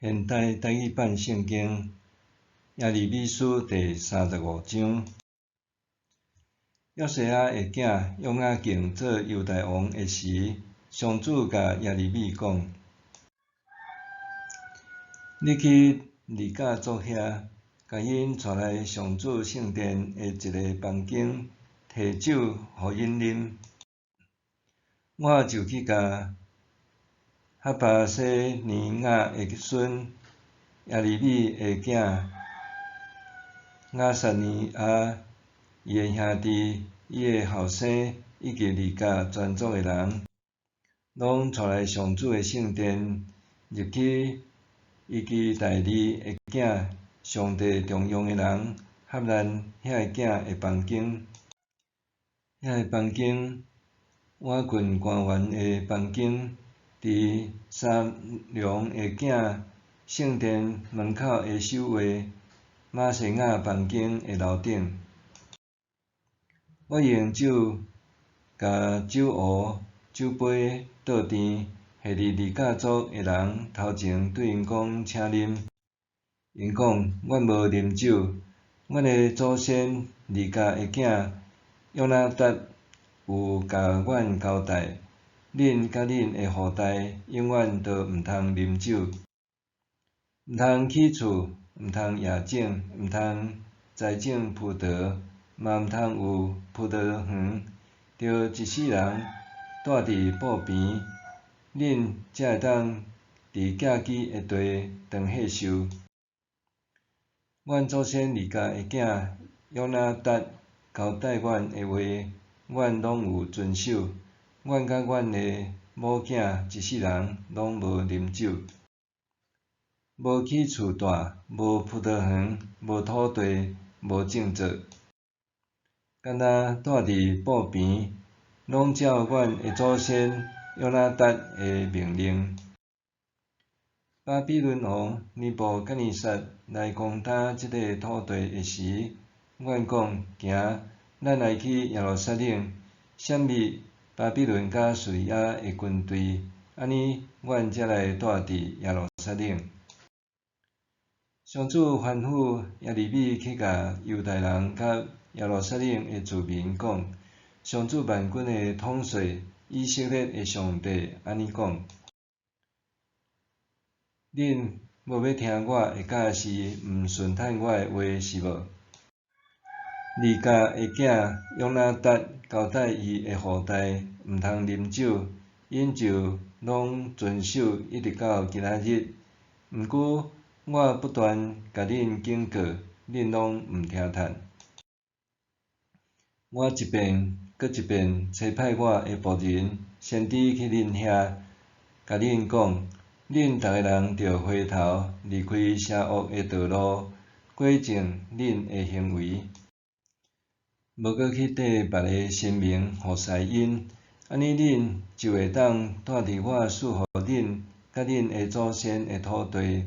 现代台语版圣经耶利米书第35章。约西亚的囝约雅敬做犹大王的时，上主甲耶利米讲：你去利甲族遐，甲因带来上主圣殿的一个房间，摕酒互因啉。我就去甲哈巴西尼亚的孙耶利米的囝亚撒尼亚，伊的兄弟、伊的后生以及利甲全族的人，拢带来上主的圣殿，入去伊基大利的囝上帝重用的人哈兰遐个囝的房间。遐个房间，我郡官员的房间，伫沙龙的囝圣殿门口的守卫马西亚房间的楼顶。我用酒甲酒壶、酒杯倒甜，下伫利甲族的人头前对因讲，请啉。因讲：阮无啉酒，阮的祖先利甲的囝约拿达有甲阮交代，恁甲恁的后代永远都毋通啉酒，毋通起厝，毋通夜种，毋通栽种葡萄，嘛毋通有葡萄园，着一世人住伫埔边，恁才会当伫寄居的地当享受。阮祖先利甲的囝约拿达交代阮的话，阮拢有遵守。阮甲阮的某囝一世人拢无啉酒，无起厝住，无葡萄园，无土地，无种作，干那住伫埔边，拢照阮的祖先约拿达的命令。巴比伦王尼布甲尼撒来攻打即个土地的时，阮讲：行，咱来去耶路撒冷，消灭巴比伦甲叙利亚的军队，安尼阮才来住伫耶路撒冷。上主吩咐耶利米去甲犹大人甲耶路撒冷的居民讲：上主万军的统帅以色列的上帝安尼讲：恁无要听我的，假是毋顺趁我的话是无？利甲的囝约拿达交代伊的后代毋通啉酒，因就拢遵守一直到今仔日。毋过我不断甲恁警告，恁拢毋听趁。我一遍搁一遍差派我的仆人先知去恁遐，甲恁讲：恁逐个人着回头，离开邪恶的道路，改正恁的行为，无搁去缀别个神明互师因，安尼恁就会当住伫我赐互恁甲恁的祖先的土地。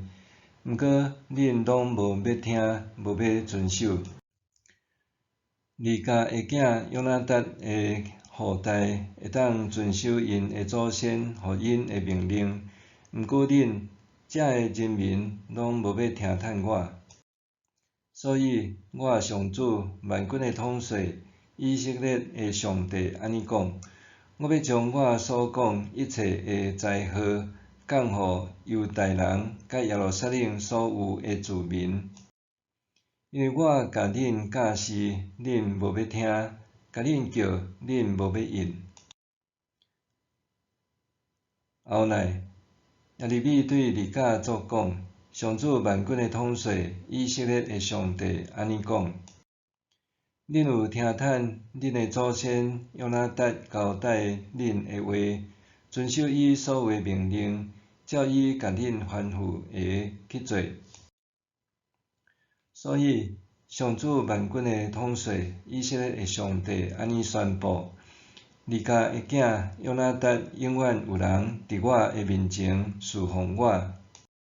毋过恁拢无要听，无要遵守。利甲的囝约拿达的后代会当遵守因的祖先互因的命令，毋过恁遮的人民拢无要听趁我。所以我上主万军的统帅以色列的上帝安尼讲：我要将我所讲一切的灾祸降互犹大人甲耶路撒冷所有的居民，因为我甲恁教示，恁无要听；甲恁叫，恁无要应。后来，耶利米对利甲族讲：上主万军的统帅以色列的上帝安尼讲：恁有听趁恁的祖先约拿达交代恁的话，遵守伊所有的命令，照伊甲恁吩咐的去做。所以，上主万军的统帅以色列的上帝安尼宣布：利甲的囝约拿达永远有人伫我的面前侍奉我。